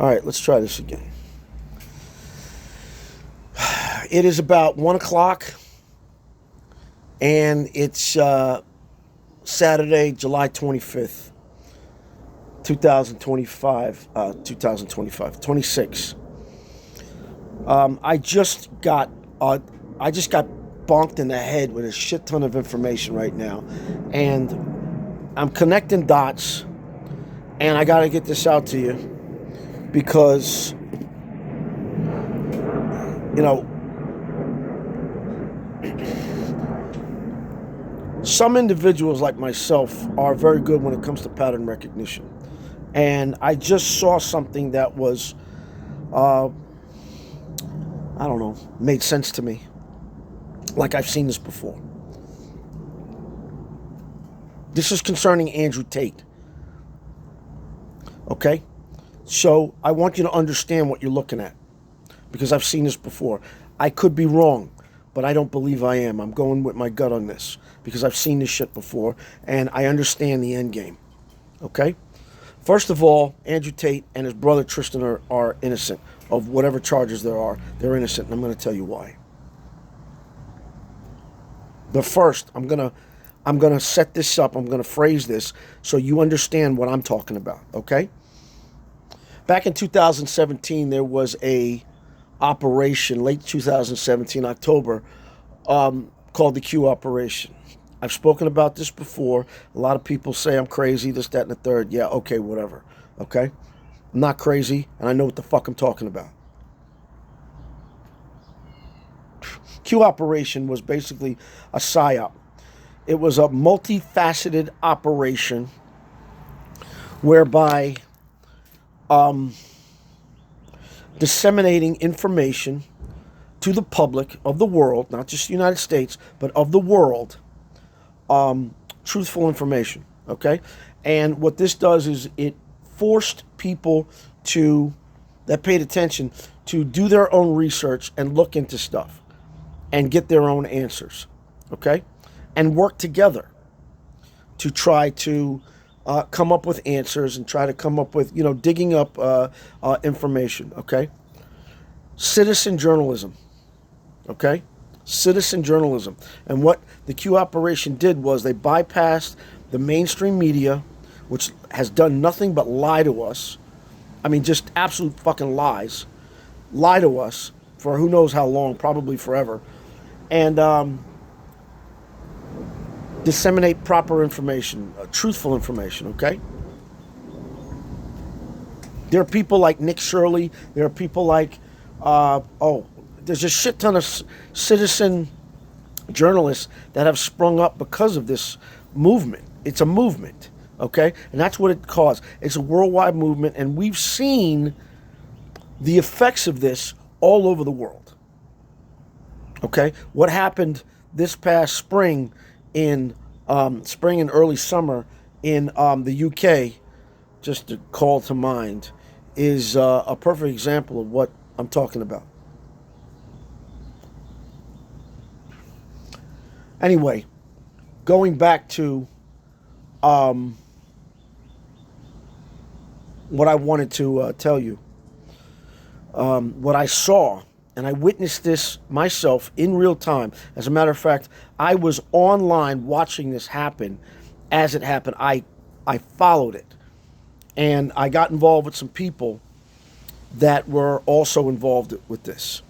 All right, let's try this again. It is about 1 o'clock, and it's Saturday, July 25th, 2025, 26. I just got bonked in the head with a shit ton of information right now, and I'm connecting dots, and I got to get this out to you because, you know, some individuals like myself are very good when it comes to pattern recognition. And I just saw something that was, I don't know, made sense to me. Like I've seen this before. This is concerning Andrew Tate. Okay? So I want you to understand what you're looking at, because I've seen this before. I could be wrong, but I don't believe I am. I'm going with my gut on this because I've seen this shit before and I understand the end game. Okay? First of all, Andrew Tate and his brother Tristan are innocent of whatever charges there are. They're innocent, and I'm going to tell you why. But first, I'm gonna set this up. I'm gonna phrase this so you understand what I'm talking about. Okay? Back in 2017, there was a operation, late 2017, October, called the Q operation. I've spoken about this before. A lot of people say I'm crazy, this, that, and the third. Yeah, okay, whatever. Okay? I'm not crazy, and I know what the fuck I'm talking about. Q operation was basically a psyop. It was a multifaceted operation whereby disseminating information to the public of the world, not just the United States, but of the world, truthful information, okay? And what this does is it forced people that paid attention to do their own research and look into stuff and get their own answers, okay? And work together to try to come up with answers and try to come up with, digging up information, okay? Citizen journalism, okay? Citizen journalism. And what the Q operation did was they bypassed the mainstream media, which has done nothing but lie to us. I mean, just absolute fucking lies. Lie to us for who knows how long, probably forever. And disseminate proper information, truthful information, okay? There are people like Nick Shirley. There are people like, there's a shit ton of citizen journalists that have sprung up because of this movement. It's a movement, okay? And that's what it caused. It's a worldwide movement, and we've seen the effects of this all over the world, okay? What happened this past spring and early summer in the UK, just to call to mind, is a perfect example of what I'm talking about. Anyway, going back to what I wanted to tell you, what I saw, and I witnessed this myself in real time. As a matter of fact, I was online watching this happen as it happened. I followed it. And I got involved with some people that were also involved with this.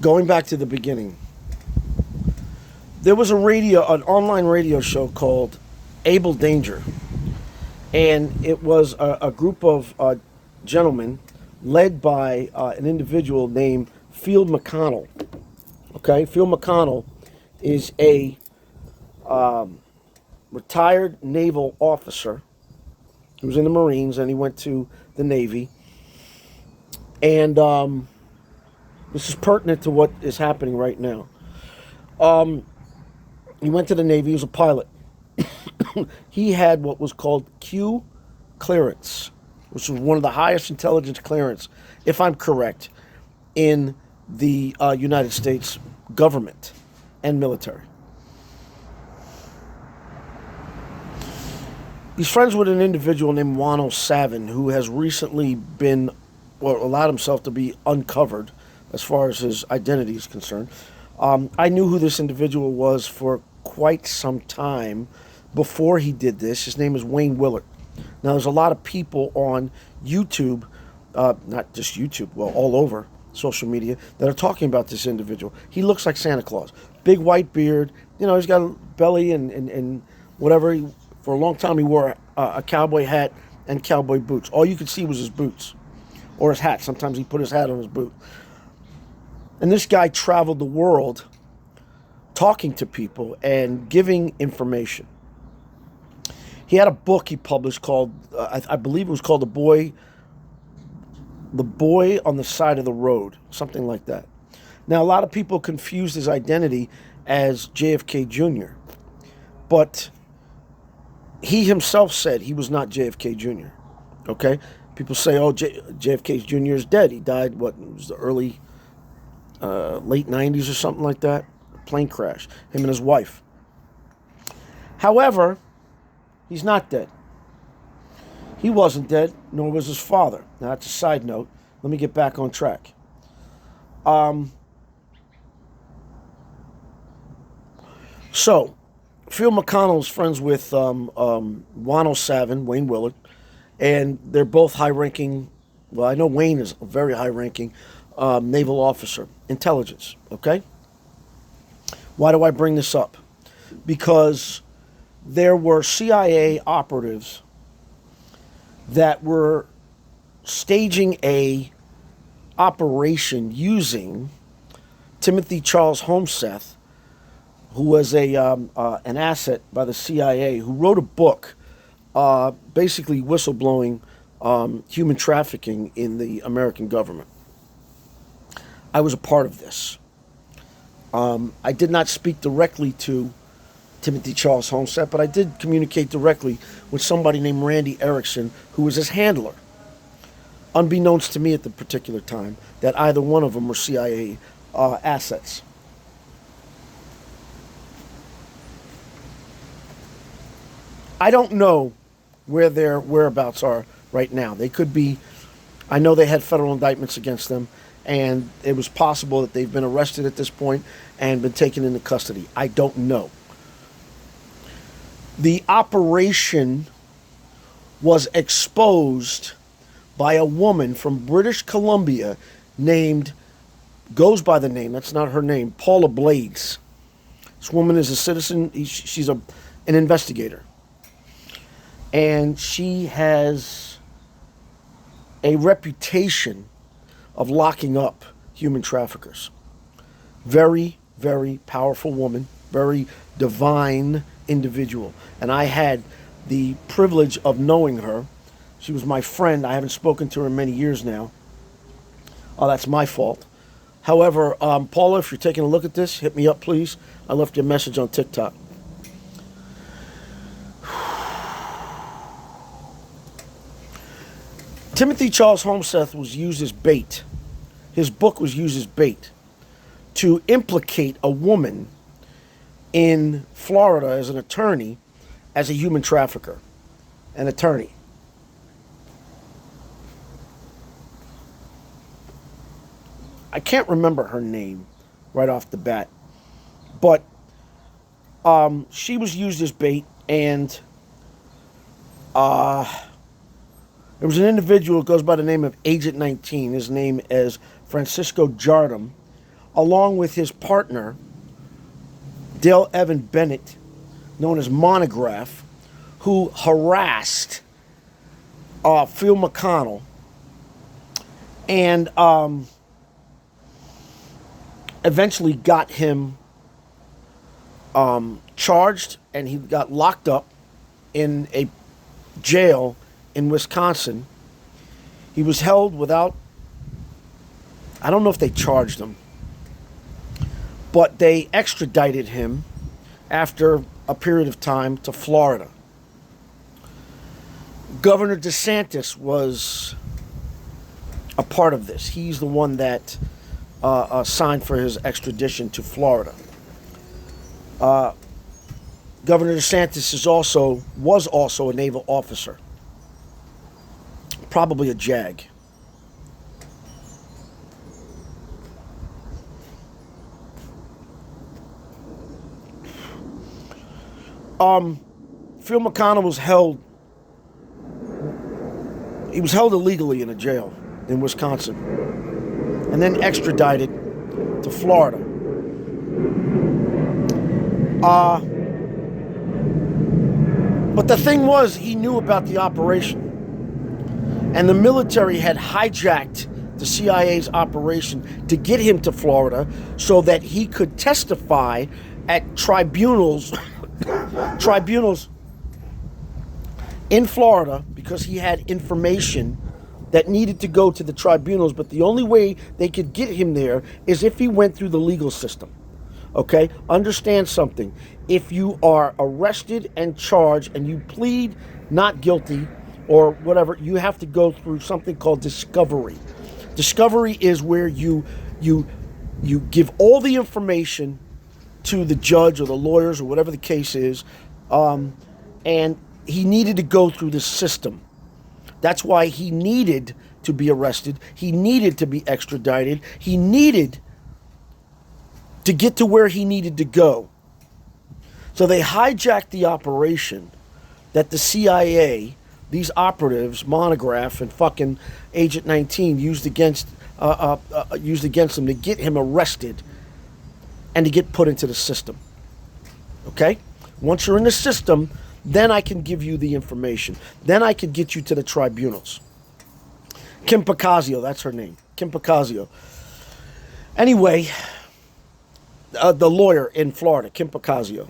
Going back to the beginning, there was an online radio show called Able Danger. And it was a group of gentlemen led by an individual named Field McConnell. Okay, Field McConnell is a retired naval officer. He was in the Marines and he went to the Navy. And this is pertinent to what is happening right now. He went to the Navy. He was a pilot. He had what was called Q clearance, which was one of the highest intelligence clearance, if I'm correct, in the United States government and military. He's friends with an individual named Wano Savin who has recently been, or allowed himself to be uncovered as far as his identity is concerned. I knew who this individual was for quite some time before he did this. His name is Wayne Willard. Now, there's a lot of people on YouTube, not just YouTube, well, all over social media, that are talking about this individual. He looks like Santa Claus. Big white beard. You know, he's got a belly and whatever. For a long time, he wore a cowboy hat and cowboy boots. All you could see was his boots or his hat. Sometimes he put his hat on his boot. And this guy traveled the world talking to people and giving information. He had a book he published called, I believe it was called The Boy on the Side of the Road, something like that. Now, a lot of people confused his identity as JFK Jr., but he himself said he was not JFK Jr., okay? People say, oh, JFK Jr. is dead. He died, what, it was the early, late 90s or something like that. Plane crash, him and his wife. However, he's not dead. He wasn't dead, nor was his father. Now, that's a side note. Let me get back on track. So, Phil McConnell's friends with Wano Savin, Wayne Willard, and they're both high-ranking. Well, I know Wayne is a very high-ranking naval officer, intelligence, okay? Why do I bring this up? Because there were CIA operatives that were staging a operation using Timothy Charles Homseth, who was an asset by the CIA, who wrote a book basically whistleblowing human trafficking in the American government. I was a part of this. I did not speak directly to Timothy Charles Homseth, but I did communicate directly with somebody named Randy Erickson, who was his handler. Unbeknownst to me at the particular time, that either one of them were CIA assets. I don't know where their whereabouts are right now. They could be, I know they had federal indictments against them, and it was possible that they've been arrested at this point and been taken into custody. I don't know. The operation was exposed by a woman from British Columbia goes by the name, that's not her name, Paula Blades. This woman is a citizen, she's an investigator. And she has a reputation of locking up human traffickers. Very, very powerful woman, very divine individual. And I had the privilege of knowing her. She was my friend. I haven't spoken to her in many years now. Oh, that's my fault. However, Paula, if you're taking a look at this, hit me up, please. I left you a message on TikTok. Timothy Charles Homseth was used as bait. His book was used as bait to implicate a woman in Florida as an attorney, as a human trafficker, an attorney. I can't remember her name right off the bat, but she was used as bait, and there was an individual who goes by the name of Agent 19. His name is Francisco Jardum, along with his partner, Dale Evan Bennett, known as Monograph, who harassed Phil McConnell and eventually got him charged, and he got locked up in a jail in Wisconsin. He was held without, I don't know if they charged him, but they extradited him after a period of time to Florida. Governor DeSantis was a part of this. He's the one that signed for his extradition to Florida. Governor DeSantis was also a naval officer, probably a JAG. Phil McConnell was held. He was held illegally in a jail in Wisconsin, and then extradited to Florida. But the thing was, he knew about the operation, and the military had hijacked the CIA's operation to get him to Florida so that he could testify at tribunals in Florida, because he had information that needed to go to the tribunals. But the only way they could get him there is if he went through the legal system. Okay? Understand something. If you are arrested and charged and you plead not guilty or whatever, you have to go through something called discovery. Discovery is where you give all the information to the judge or the lawyers or whatever the case is, and he needed to go through the system. That's why he needed to be arrested. He needed to be extradited. He needed to get to where he needed to go. So they hijacked the operation that the CIA, these operatives, Monograph and fucking Agent 19, used against him to get him arrested and to get put into the system. Okay? Once you're in the system, then I can give you the information. Then I can get you to the tribunals. Kim Pacazio, that's her name. Kim Pacazio. Anyway, the lawyer in Florida, Kim Pacazio.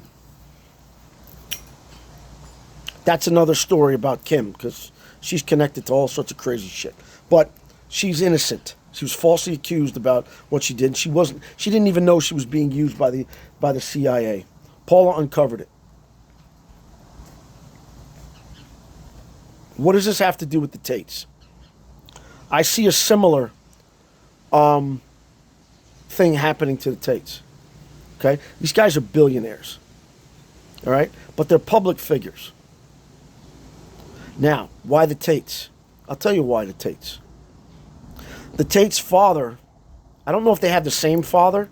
That's another story about Kim, because she's connected to all sorts of crazy shit. But she's innocent. She was falsely accused about what she did. She didn't even know she was being used by the CIA. Paula uncovered it. What does this have to do with the Tates? I see a similar thing happening to the Tates. Okay? These guys are billionaires. All right? But they're public figures. Now, why the Tates? I'll tell you why the Tates. The Tate's father, I don't know if they have the same father,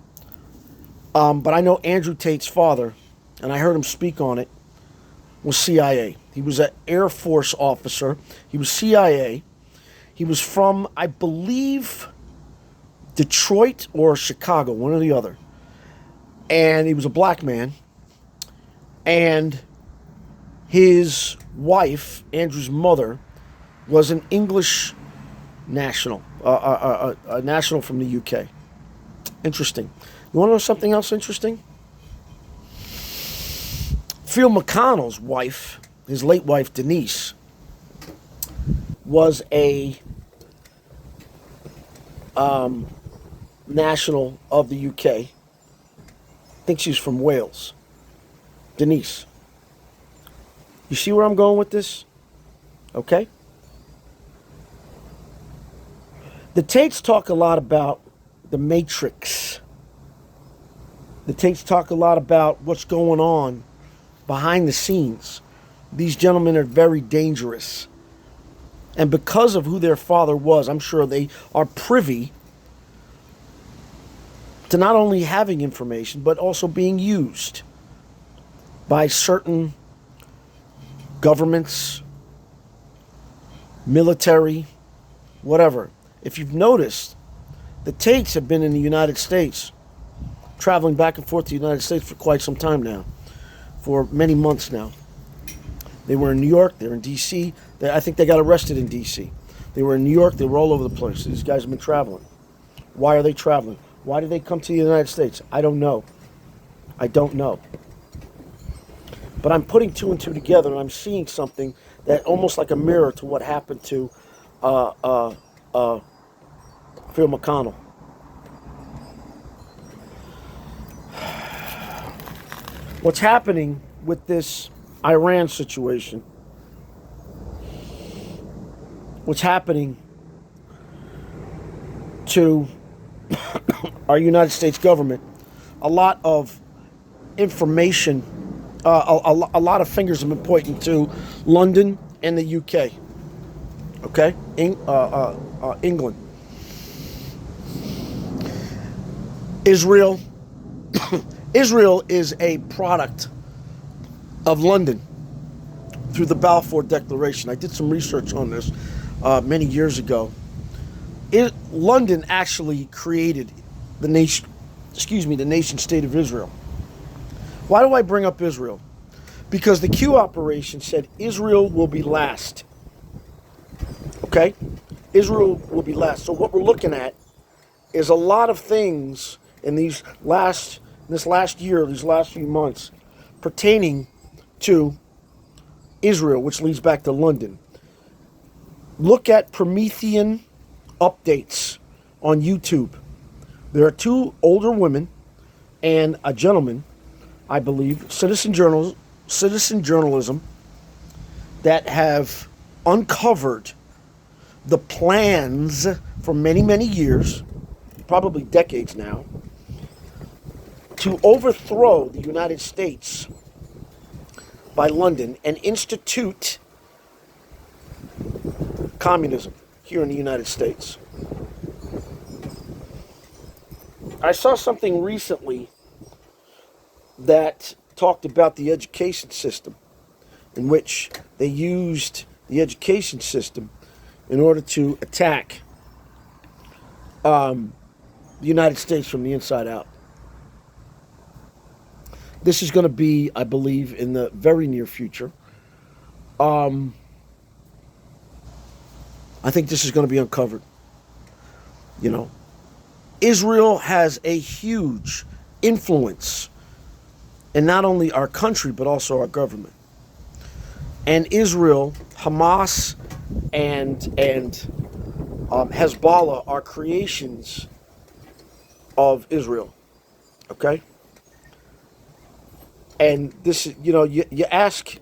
but I know Andrew Tate's father, and I heard him speak on it, was CIA. He was an Air Force officer. He was CIA. He was from, I believe, Detroit or Chicago, one or the other. And he was a black man. And his wife, Andrew's mother, was an English national, a national from the UK. Interesting. You want to know something else interesting? Phil McConnell's wife, his late wife Denise, was a national of the UK. I think she's from Wales. Denise. You see where I'm going with this? Okay? The Tates talk a lot about the Matrix. The Tates talk a lot about what's going on behind the scenes. These gentlemen are very dangerous. And because of who their father was, I'm sure they are privy to not only having information, but also being used by certain governments, military, whatever. If you've noticed, the Tates have been in the United States, traveling back and forth to the United States for quite some time now, for many months now. They were in New York, they were in D.C., I think they got arrested in D.C. They were in New York, they were all over the place. These guys have been traveling. Why are they traveling? Why did they come to the United States? I don't know. I don't know. But I'm putting two and two together, and I'm seeing something that almost like a mirror to what happened to Phil McConnell. What's happening with this Iran situation? What's happening to our United States government? A lot of information a lot of fingers have been pointing to London and the UK. Okay, England, Israel. Israel is a product of London through the Balfour Declaration. I did some research on this many years ago. London actually created the nation, the nation state of Israel. Why do I bring up Israel? Because the Q operation said Israel will be last. Okay? Israel will be last. So what we're looking at is a lot of things in this last year, these last few months, pertaining to Israel, which leads back to London. Look at Promethean updates on YouTube. There are two older women and a gentleman, I believe, citizen journalism, that have uncovered the plans for many, many years, probably decades now, to overthrow the United States by London and institute communism here in the United States. I saw something recently that talked about the education system, in which they used the education system in order to attack the United States from the inside out. This is going to be, I believe, in the very near future. I think this is going to be uncovered. You know, Israel has a huge influence in not only our country, but also our government. And Israel, Hamas, and Hezbollah are creations of Israel. Okay? And this, you ask,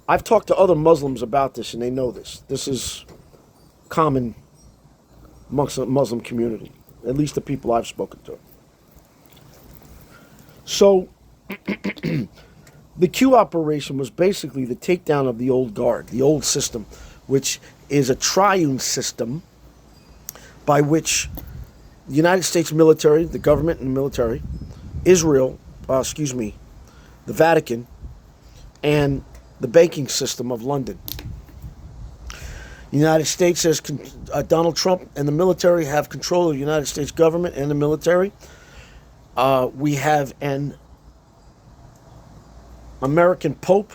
I've talked to other Muslims about this, and they know this. This is common amongst the Muslim community, at least the people I've spoken to. So, the Q operation was basically the takedown of the old guard, the old system, which is a triune system by which the United States military, the government and the military, Israel, the Vatican, and the banking system of London. The United States has Donald Trump and the military have control of the United States government and the military. We have an American Pope.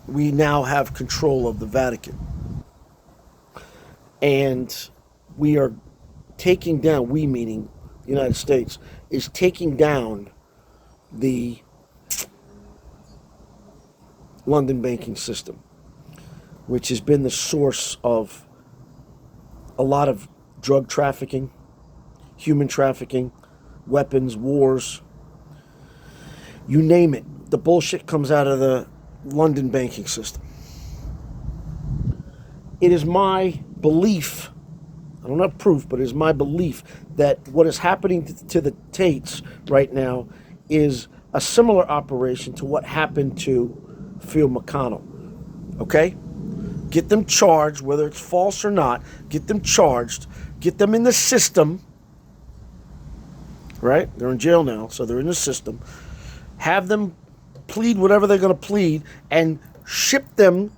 We now have control of the Vatican. And we are taking down, we meaning the United States, is taking down the London banking system, which has been the source of a lot of drug trafficking, human trafficking, weapons, wars, you name it. The bullshit comes out of the London banking system. It is my belief, I don't have proof, but it is my belief that what is happening to the Tates right now is a similar operation to what happened to Phil McConnell. Okay? Get them charged, whether it's false or not. Get them charged. Get them in the system. Right? They're in jail now, so they're in the system. Have them plead whatever they're going to plead and ship them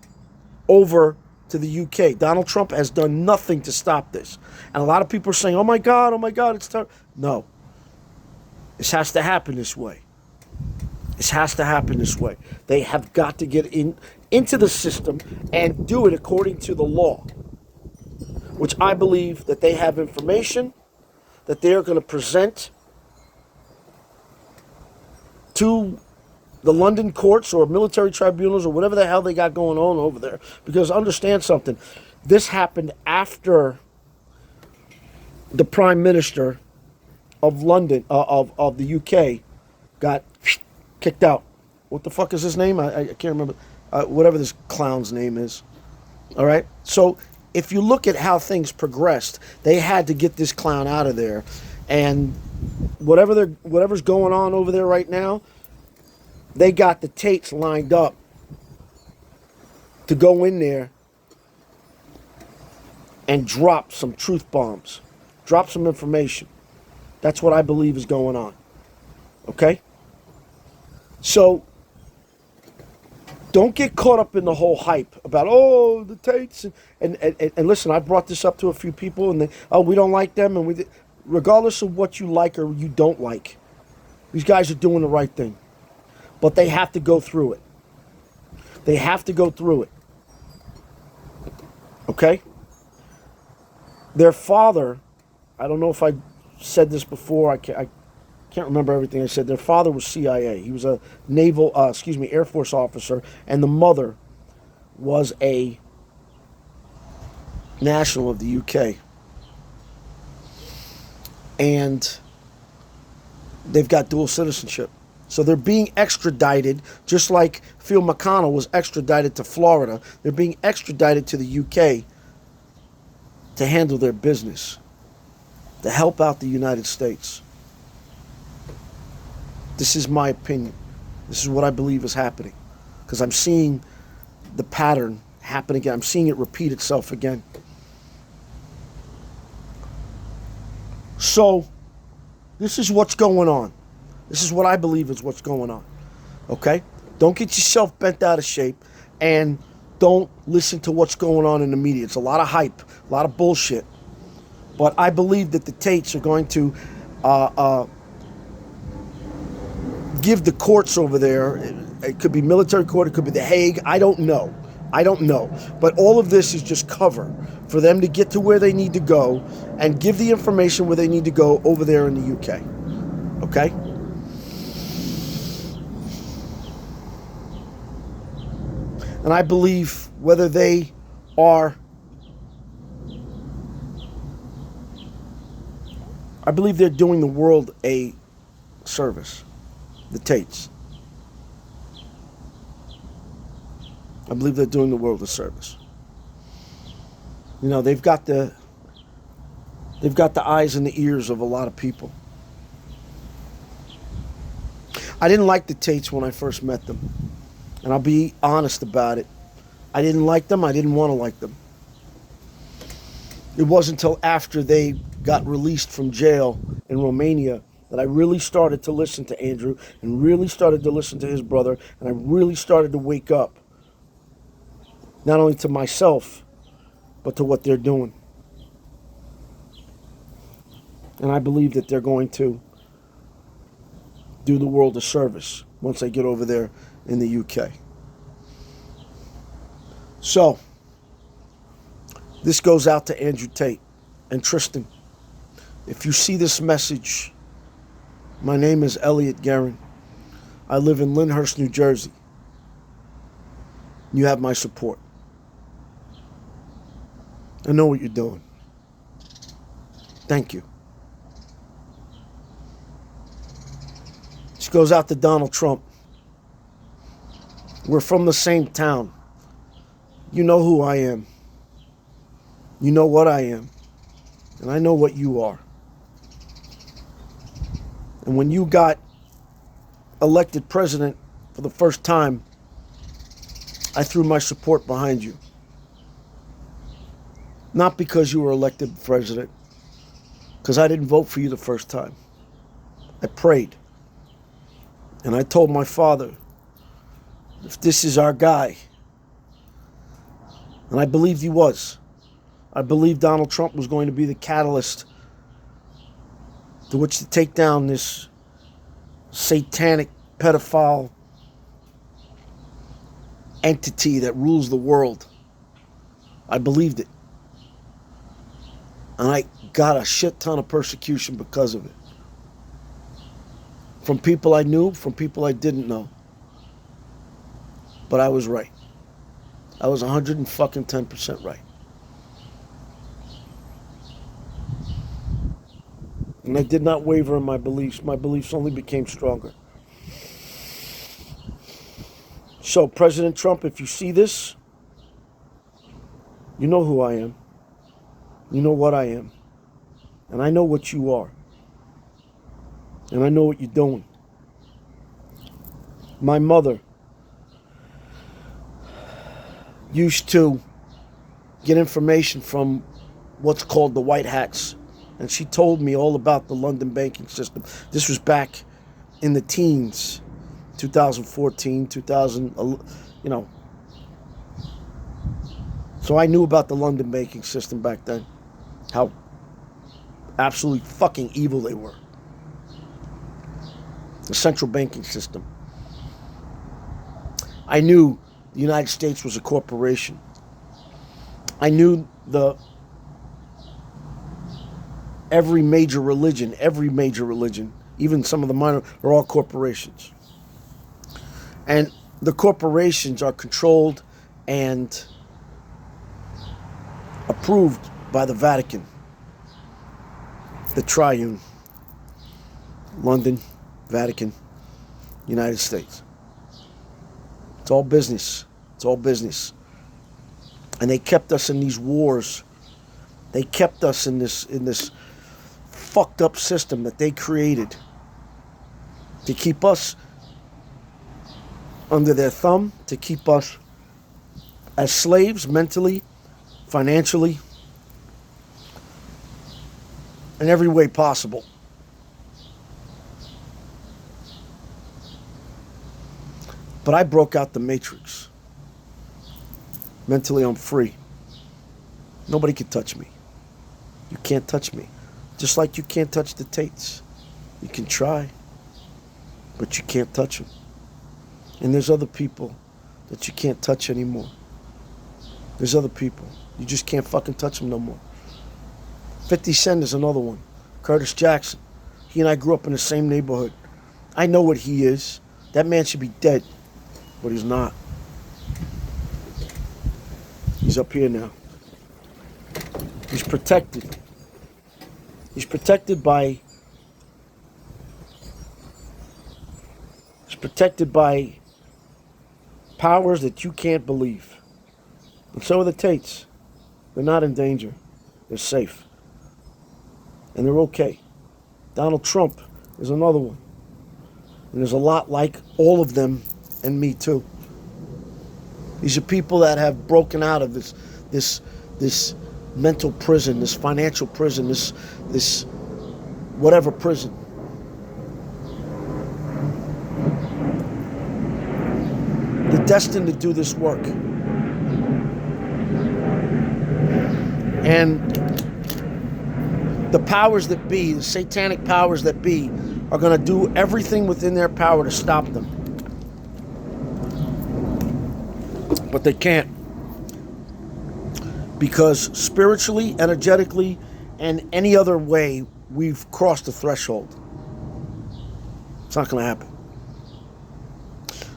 over to the UK. Donald Trump has done nothing to stop this. And a lot of people are saying, oh my God, it's terrible. No. This has to happen this way. This has to happen this way. They have got to get into the system and do it according to the law, which I believe that they have information that they are going to present to the London courts or military tribunals or whatever the hell they got going on over there. Because understand something, this happened after the Prime Minister of London, of the UK, got kicked out. What the fuck is his name? I can't remember. Whatever this clown's name is. All right? So if you look at how things progressed, they had to get this clown out of there. And whatever's going on over there right now, they got the Tates lined up to go in there and drop some truth bombs, drop some information. That's what I believe is going on. Okay? So, don't get caught up in the whole hype about, oh, the Tates. And listen, I brought this up to a few people, and we don't like them. And regardless of what you like or you don't like, these guys are doing the right thing. But they have to go through it. They have to go through it. Okay? Their father, I don't know if I said this before, I can't remember everything I said. Their father was CIA. He was a Air Force officer, and the mother was a national of the UK. And they've got dual citizenship. So they're being extradited, just like Phil McConnell was extradited to Florida. They're being extradited to the UK to handle their business, to help out the United States. This is my opinion. This is what I believe is happening. Because I'm seeing the pattern happen again. I'm seeing it repeat itself again. So, this is what's going on. This is what I believe is what's going on. Okay? Don't get yourself bent out of shape, and don't listen to what's going on in the media. It's a lot of hype, a lot of bullshit. But I believe that the Tates are going to give the courts over there, it could be military court, it could be The Hague, I don't know. But all of this is just cover for them to get to where they need to go and give the information where they need to go over there in the UK. Okay? And I believe whether they are, I believe they're doing the world a service. The Tates. I believe they're doing the world a service. You know, they've got the eyes and the ears of a lot of people. I didn't like the Tates when I first met them. And I'll be honest about it. I didn't like them. I didn't want to like them. It wasn't until after they got released from jail in Romania that I really started to listen to Andrew and really started to listen to his brother, and I really started to wake up, not only to myself, but to what they're doing. And I believe that they're going to do the world a service once they get over there in the UK. So, this goes out to Andrew Tate and Tristan. If you see this message, my name is Elliot Guerin. I live in Lyndhurst, New Jersey. You have my support. I know what you're doing. Thank you. This goes out to Donald Trump. We're from the same town. You know who I am. You know what I am. And I know what you are. And when you got elected president for the first time, I threw my support behind you. Not because you were elected president, because I didn't vote for you the first time. I prayed. And I told my father, if this is our guy, and I believed he was. I believed Donald Trump was going to be the catalyst to which to take down this satanic pedophile entity that rules the world. I believed it. And I got a shit ton of persecution because of it. From people I knew, from people I didn't know. But I was right. I was 110% right. And I did not waver in my beliefs. My beliefs only became stronger. So, President Trump, if you see this, you know who I am. You know what I am. And I know what you are. And I know what you're doing. My mother used to get information from what's called the White Hats. And she told me all about the London banking system. This was back in the teens, 2014, 2000, So I knew about the London banking system back then. How absolutely fucking evil they were. The central banking system. I knew the United States was a corporation. I knew every major religion, even some of the minor, are all corporations. And the corporations are controlled and approved by the Vatican, the Triune, London, Vatican, United States. It's all business. It's all business. And they kept us in these wars. They kept us in this fucked up system that they created to keep us under their thumb, to keep us as slaves mentally, financially, in every way possible. But I broke out the matrix. Mentally, I'm free. Nobody can touch me. You can't touch me. Just like you can't touch the Tates. You can try, but you can't touch them. And there's other people that you can't touch anymore. There's other people. You just can't fucking touch them no more. 50 Cent is another one. Curtis Jackson. He and I grew up in the same neighborhood. I know what he is. That man should be dead, but he's not. He's up here now. He's protected. He's protected by powers that you can't believe. And so are the Tates. They're not in danger. They're safe. And they're okay. Donald Trump is another one. And there's a lot like all of them and me too. These are people that have broken out of this mental prison, this financial prison, this whatever prison. They're destined to do this work. And the powers that be, the satanic powers that be, are going to do everything within their power to stop them. But they can't. Because spiritually, energetically, and any other way, we've crossed the threshold. It's not going to happen.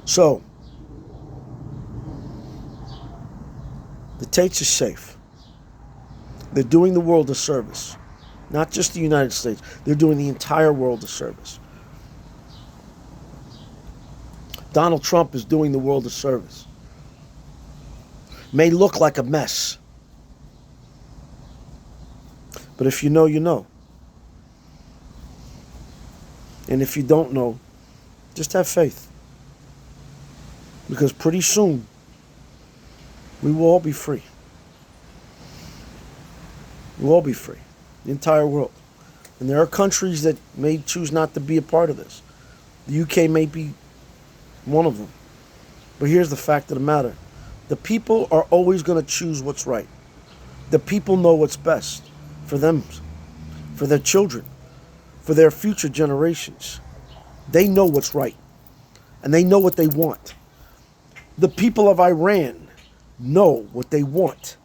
So, the Tates are safe. They're doing the world a service. Not just the United States. They're doing the entire world a service. Donald Trump is doing the world a service. May look like a mess. But if you know, you know. And if you don't know, just have faith. Because pretty soon, we will all be free. We'll all be free. The entire world. And there are countries that may choose not to be a part of this. The UK may be one of them. But here's the fact of the matter. The people are always going to choose what's right. The people know what's best for them, for their children, for their future generations. They know what's right. And they know what they want. The people of Iran know what they want.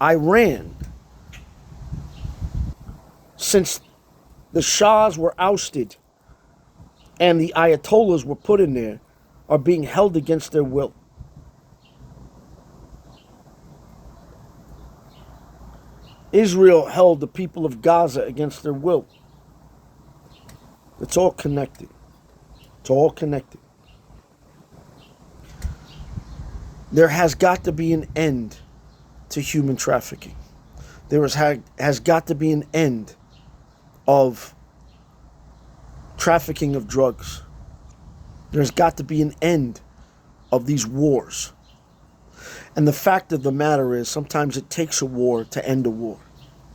Iran, since the Shahs were ousted and the Ayatollahs were put in there, are being held against their will. Israel held the people of Gaza against their will. It's all connected. It's all connected. There has got to be an end to human trafficking. There has got to be an end of trafficking of drugs. There's got to be an end of these wars. And the fact of the matter is, sometimes it takes a war to end a war.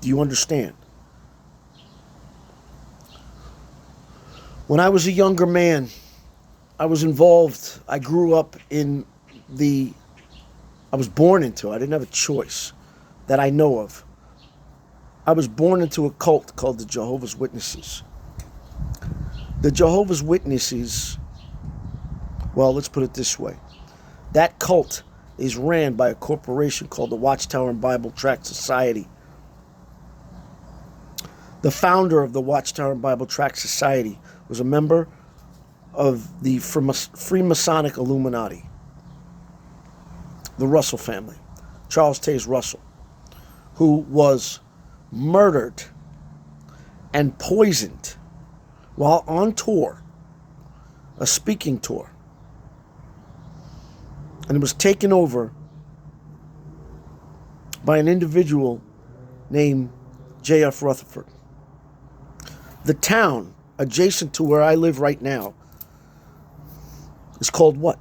Do you understand? When I was a younger man, I was involved. I grew up in I was born into, I didn't have a choice that I know of. I was born into a cult called the Jehovah's Witnesses. The Jehovah's Witnesses, well, let's put it this way. That cult is ran by a corporation called the Watchtower and Bible Tract Society. The founder of the Watchtower and Bible Tract Society was a member of the Freemasonic Illuminati, the Russell family, Charles Taze Russell, who was murdered and poisoned while on tour, a speaking tour. And it was taken over by an individual named J.F. Rutherford. The town adjacent to where I live right now is called what?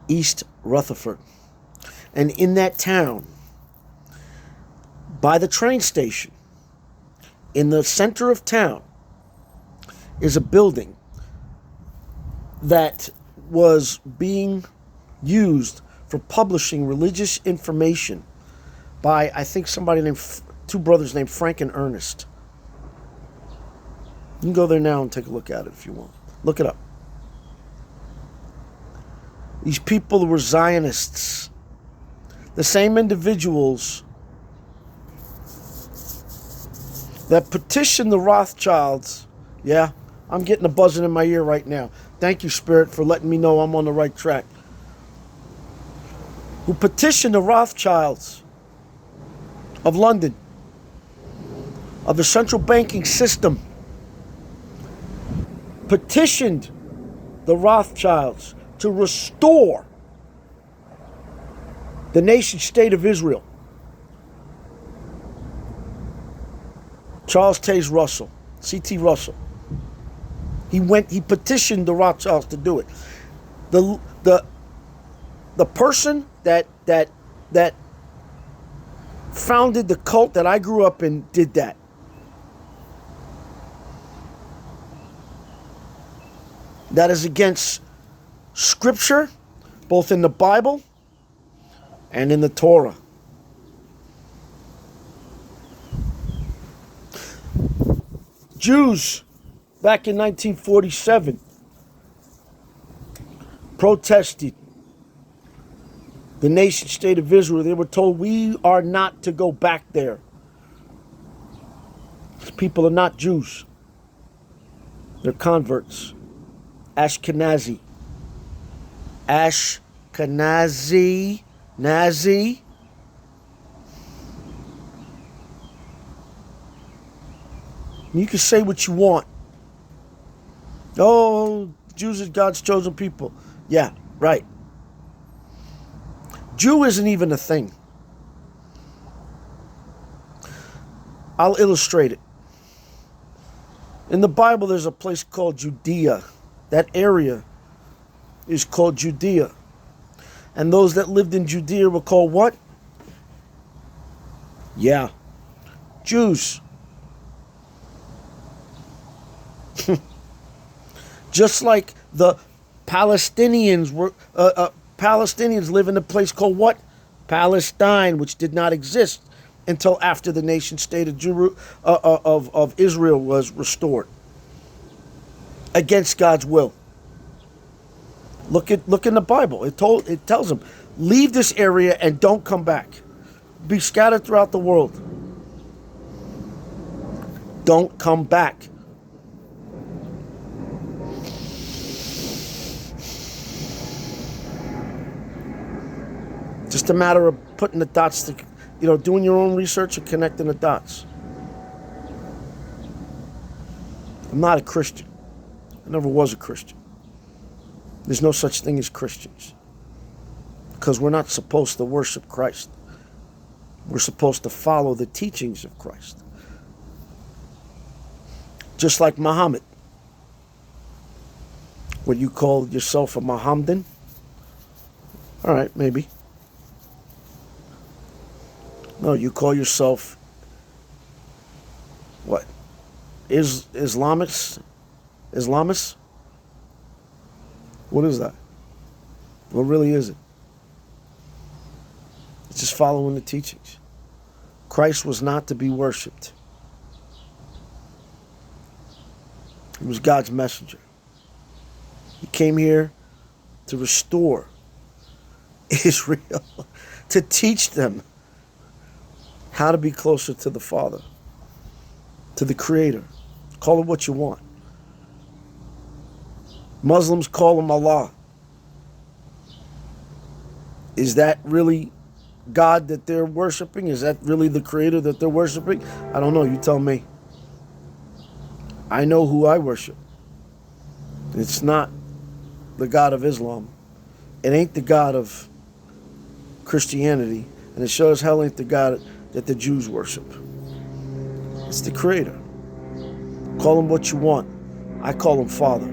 East Rutherford. And in that town, by the train station, in the center of town, is a building that was being used for publishing religious information by, I think, two brothers named Frank and Ernest. You can go there now and take a look at it if you want. Look it up. These people were Zionists. The same individuals that petitioned the Rothschilds. Yeah, I'm getting a buzzing in my ear right now. Thank you, Spirit, for letting me know I'm on the right track. Who petitioned the Rothschilds of London, of the central banking system, petitioned the Rothschilds to restore the nation state of Israel. Charles Taze Russell, C.T. Russell. He petitioned the Rothschilds to do it. The person that founded the cult that I grew up in did that. That is against Scripture, both in the Bible and in the Torah. Jews, back in 1947, protested the nation state of Israel. They were told, we are not to go back there. These people are not Jews. They're converts. Ashkenazi. Nazi. You can say what you want. Oh, Jews are God's chosen people. Yeah, right. Jew isn't even a thing. I'll illustrate it. In the Bible, there's a place called Judea. That area is called Judea. And those that lived in Judea were called what? Yeah, Jews. Just like the Palestinians live in a place called what? Palestine, which did not exist until after the nation state of Israel was restored against God's will. Look in the Bible. It tells them, leave this area and don't come back. Be scattered throughout the world. Don't come back. Just a matter of putting the dots, doing your own research and connecting the dots. I'm not a Christian. I never was a Christian. There's no such thing as Christians. Because we're not supposed to worship Christ. We're supposed to follow the teachings of Christ. Just like Muhammad. Would you call yourself a Mohammedan? All right, maybe. No, you call yourself what? Islamists? Islamists? What is that? What really is it? It's just following the teachings. Christ was not to be worshipped. He was God's messenger. He came here to restore Israel, to teach them how to be closer to the Father, to the Creator. Call it what you want. Muslims call him Allah. Is that really God that they're worshiping? Is that really the Creator that they're worshiping? I don't know. You tell me. I know who I worship. It's not the God of Islam. It ain't the God of Christianity. And it sure as hell ain't the God that the Jews worship. It's the Creator. Call him what you want. I call him Father.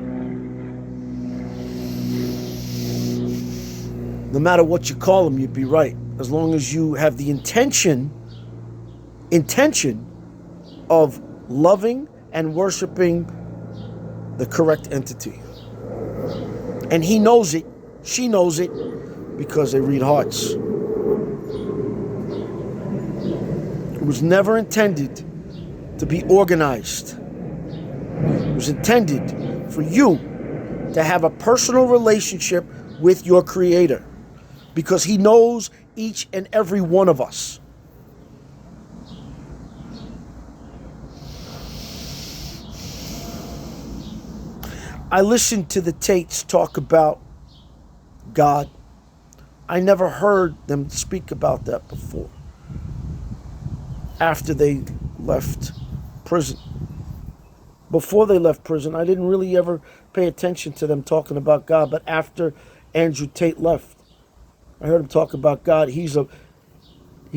No matter what you call him, you'd be right. As long as you have the intention of loving and worshiping the correct entity. And he knows it, she knows it, because they read hearts. It was never intended to be organized. It was intended for you to have a personal relationship with your Creator, because he knows each and every one of us. I listened to the Tates talk about God. I never heard them speak about that before. After they left prison. Before they left prison, I didn't really ever pay attention to them talking about God. But after Andrew Tate left, I heard him talk about God. He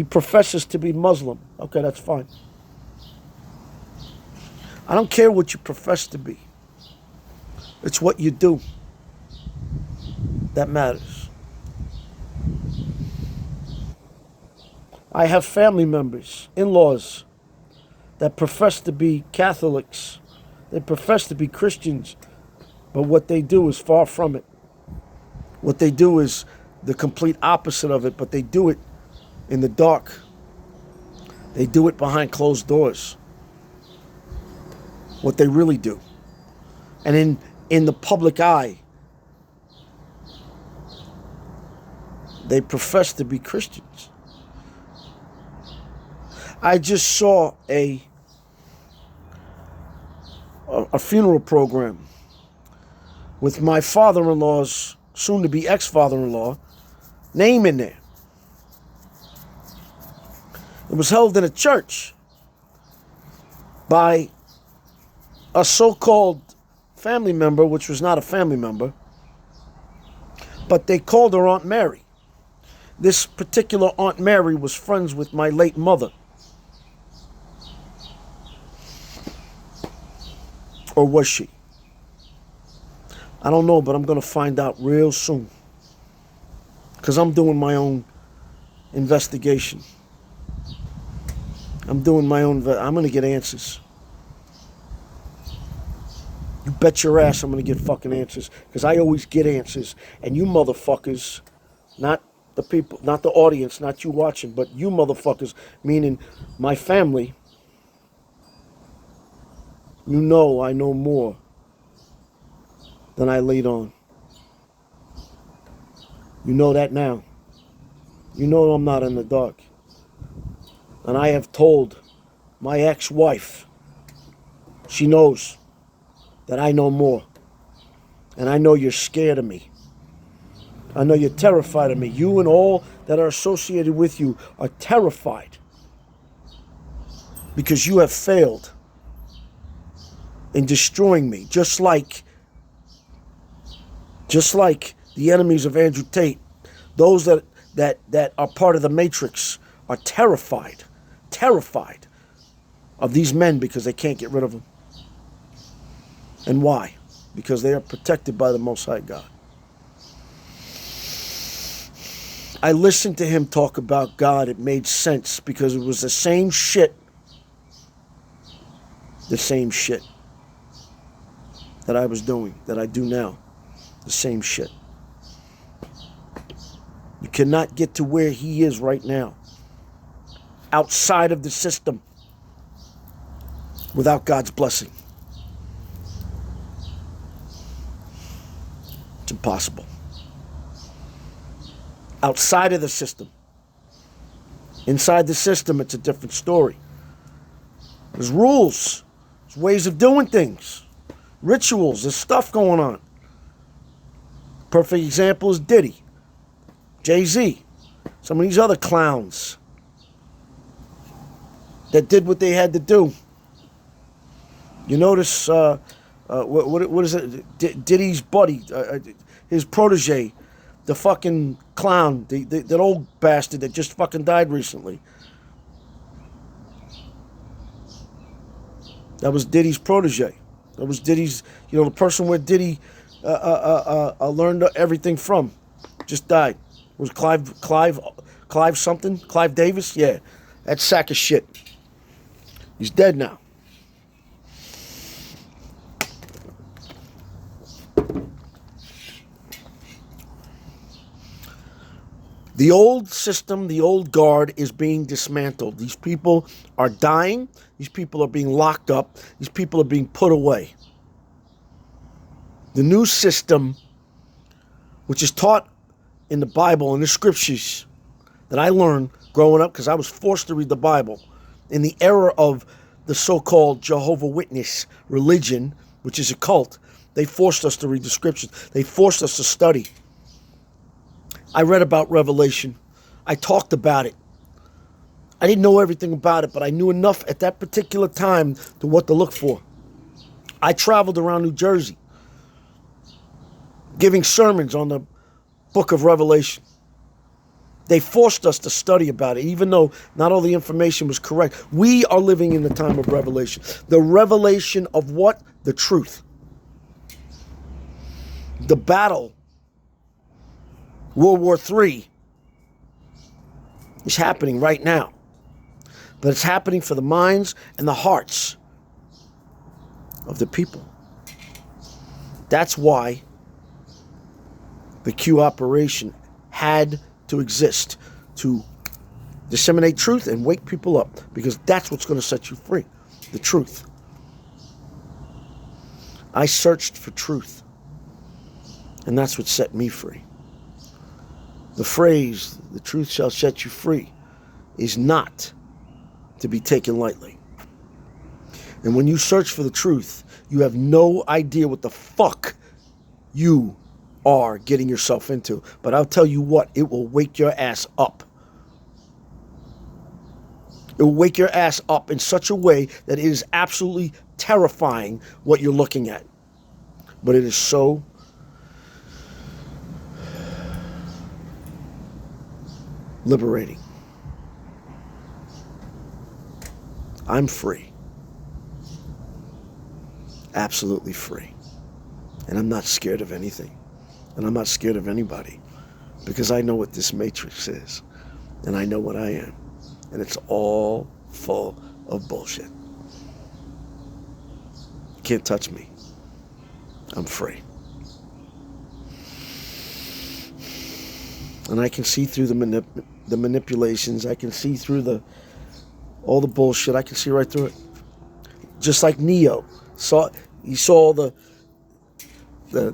professes to be Muslim. Okay, that's fine. I don't care what you profess to be. It's what you do that matters. I have family members, in-laws, that profess to be Catholics. They profess to be Christians, but what they do is far from it. What they do is the complete opposite of it, but they do it in the dark. They do it behind closed doors. What they really do. And in the public eye, they profess to be Christians. I just saw a funeral program with my father-in-law's soon-to-be ex-father-in-law name in there. It was held in a church by a so-called family member, which was not a family member, but they called her Aunt Mary. This particular Aunt Mary was friends with my late mother. Or was she? I don't know, but I'm going to find out real soon. Because I'm doing my own investigation. I'm going to get answers. You bet your ass I'm going to get fucking answers. Because I always get answers. And you motherfuckers, not the people, not the audience, not you watching, but you motherfuckers, meaning my family, you know I know more than I laid on. You know that now. You know I'm not in the dark. And I have told my ex-wife, she knows that I know more. And I know you're scared of me. I know you're terrified of me. You and all that are associated with you are terrified. Because you have failed in destroying me. Just like the enemies of Andrew Tate, those that are part of the Matrix are terrified of these men because they can't get rid of them. And why? because they are protected by the Most High God. I listened to him talk about God. It made sense because it was the same shit. The same shit that I was doing, that I do now. The same shit. You cannot get to where he is right now outside of the system without God's blessing. It's impossible. Outside of the system. Inside the system, it's a different story. There's rules. There's ways of doing things. Rituals. There's stuff going on. Perfect example is Diddy. Jay-Z. Some of these other clowns that did what they had to do. You notice, what is it? Diddy's buddy, his protege, the fucking clown, that old bastard that just fucking died recently. That was Diddy's protege. That was Diddy's, the person where Diddy learned everything from. Just died. Was Clive something? Clive Davis? Yeah. That sack of shit. He's dead now. The old system, the old guard is being dismantled. These people are dying. These people are being locked up. These people are being put away. The new system, which is taught in the Bible and the scriptures that I learned growing up, because I was forced to read the Bible in the era of the so-called Jehovah Witness religion, which is a cult. They forced us to read the scriptures. They forced us to study. I read about Revelation. I talked about it. I didn't know everything about it, but I knew enough at that particular time to what to look for. I traveled around New Jersey giving sermons on the book of Revelation. They forced us to study about it, even though not all the information was correct. We are living in the time of revelation. The revelation of what? The truth. The battle, World War III, is happening right now. But it's happening for the minds and the hearts of the people. That's why the Q operation had to exist, to disseminate truth and wake people up, because that's what's going to set you free, the truth. I searched for truth, and that's what set me free. The phrase, the truth shall set you free, is not to be taken lightly. And when you search for the truth, you have no idea what the fuck you are getting yourself into. But I'll tell you what, it will wake your ass up. It will wake your ass up in such a way that it is absolutely terrifying what you're looking at. But it is so liberating. I'm free. Absolutely free. And I'm not scared of anything. And I'm not scared of anybody. Because I know what this matrix is. And I know what I am. And it's all full of bullshit. You can't touch me. I'm free. And I can see through the manipulations. I can see through all the bullshit. I can see right through it. Just like Neo. He saw the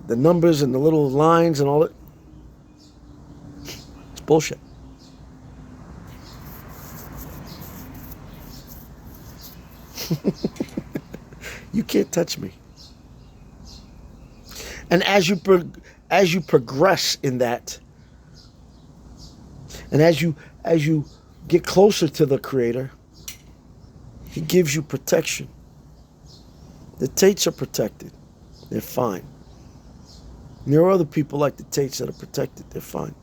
numbers and the little lines and all that. It's bullshit. You can't touch me. And as you progress in that, and as you get closer to the Creator, He gives you protection. The Tates are protected. They're fine. And there are other people like the Tates that are protected. They're fine.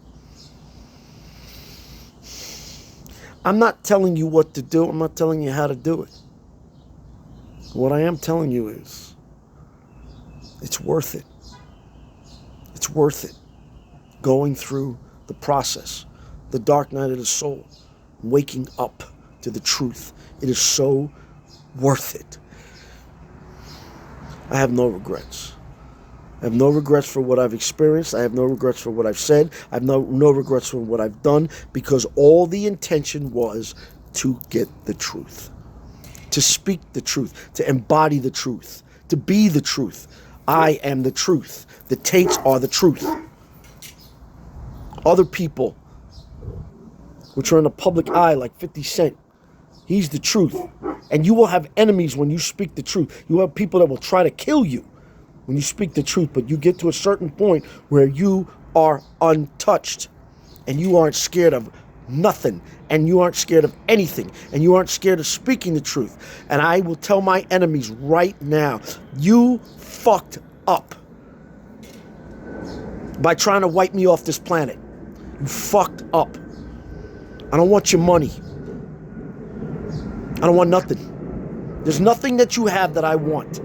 I'm not telling you what to do. I'm not telling you how to do it. What I am telling you is, It's worth it. It's worth it. Going through the process, the dark night of the soul, waking up to the truth. It is so worth it. I have no regrets. I have no regrets for what I've experienced. I have no regrets for what I've said. I have no regrets for what I've done, because all the intention was to get the truth, to speak the truth, to embody the truth, to be the truth. I am the truth. The Tates are the truth. Other people, which are in the public eye like 50 Cent, he's the truth. And you will have enemies when you speak the truth. You have people that will try to kill you when you speak the truth, but you get to a certain point where you are untouched and you aren't scared of nothing, and you aren't scared of anything, and you aren't scared of speaking the truth. And I will tell my enemies right now, you fucked up by trying to wipe me off this planet. You fucked up. I don't want your money. I don't want nothing. There's nothing that you have that I want.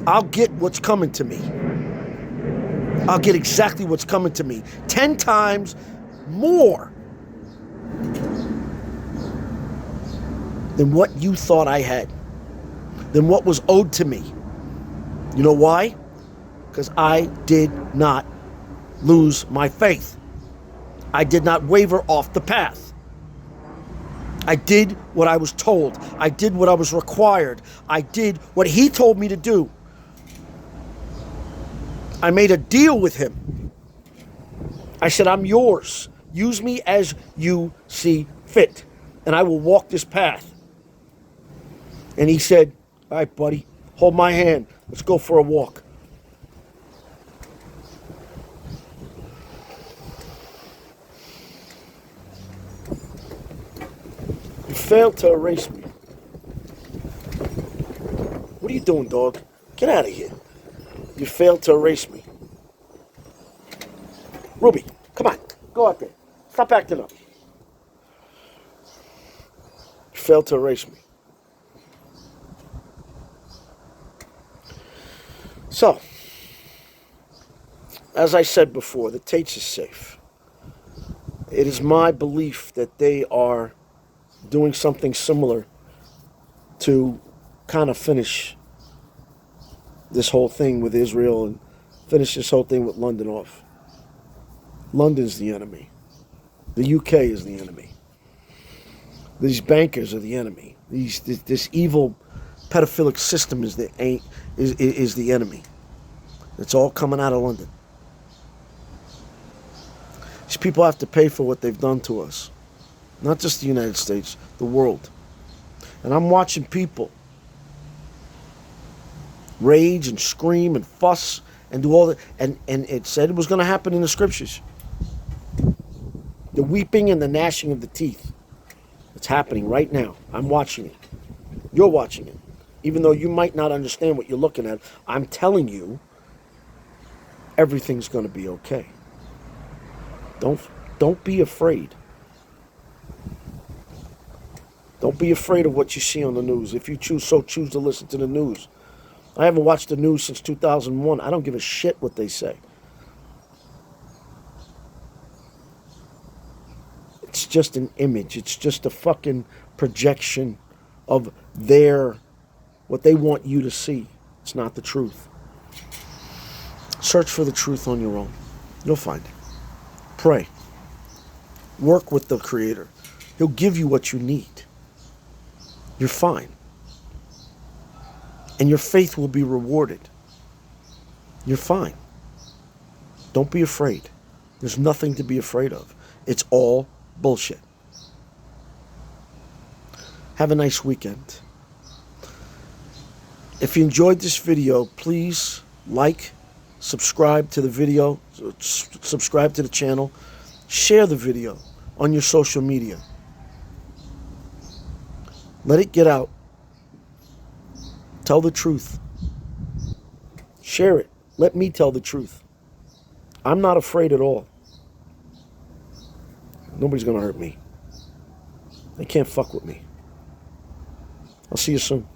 I'll get what's coming to me. I'll get exactly what's coming to me. 10 times more than what you thought I had. Than what was owed to me. You know why? Because I did not lose my faith. I did not waver off the path. I did what I was told. I did what I was required. I did what he told me to do. I made a deal with him. I said, I'm yours. Use me as you see fit, and I will walk this path. And he said, all right, buddy, hold my hand. Let's go for a walk. You failed to erase me. What are you doing, dog? Get out of here. You failed to erase me. Ruby, come on. Go out there. Stop acting up. You failed to erase me. So, as I said before, the Tates is safe. It is my belief that they are doing something similar to kind of finish this whole thing with Israel and finish this whole thing with London off. London's the enemy. The UK is the enemy. These bankers are the enemy. This evil pedophilic system is the enemy. It's all coming out of London. These people have to pay for what they've done to us. Not just the United States, the world. And I'm watching people rage and scream and fuss and do all that. And it said it was going to happen in the scriptures. The weeping and the gnashing of the teeth. It's happening right now. I'm watching it. You're watching it. Even though you might not understand what you're looking at, I'm telling you, everything's going to be okay. Don't be afraid. Don't be afraid of what you see on the news. If you choose to listen to the news. I haven't watched the news since 2001. I don't give a shit what they say. It's just an image. It's just a fucking projection of what they want you to see. It's not the truth. Search for the truth on your own. You'll find it. Pray. Work with the Creator. He'll give you what you need. You're fine. And your faith will be rewarded. You're fine. Don't be afraid. There's nothing to be afraid of. It's all bullshit. Have a nice weekend. If you enjoyed this video, please like, subscribe to the video, subscribe to the channel, share the video on your social media. Let it get out. Tell the truth. Share it. Let me tell the truth. I'm not afraid at all. Nobody's going to hurt me. They can't fuck with me. I'll see you soon.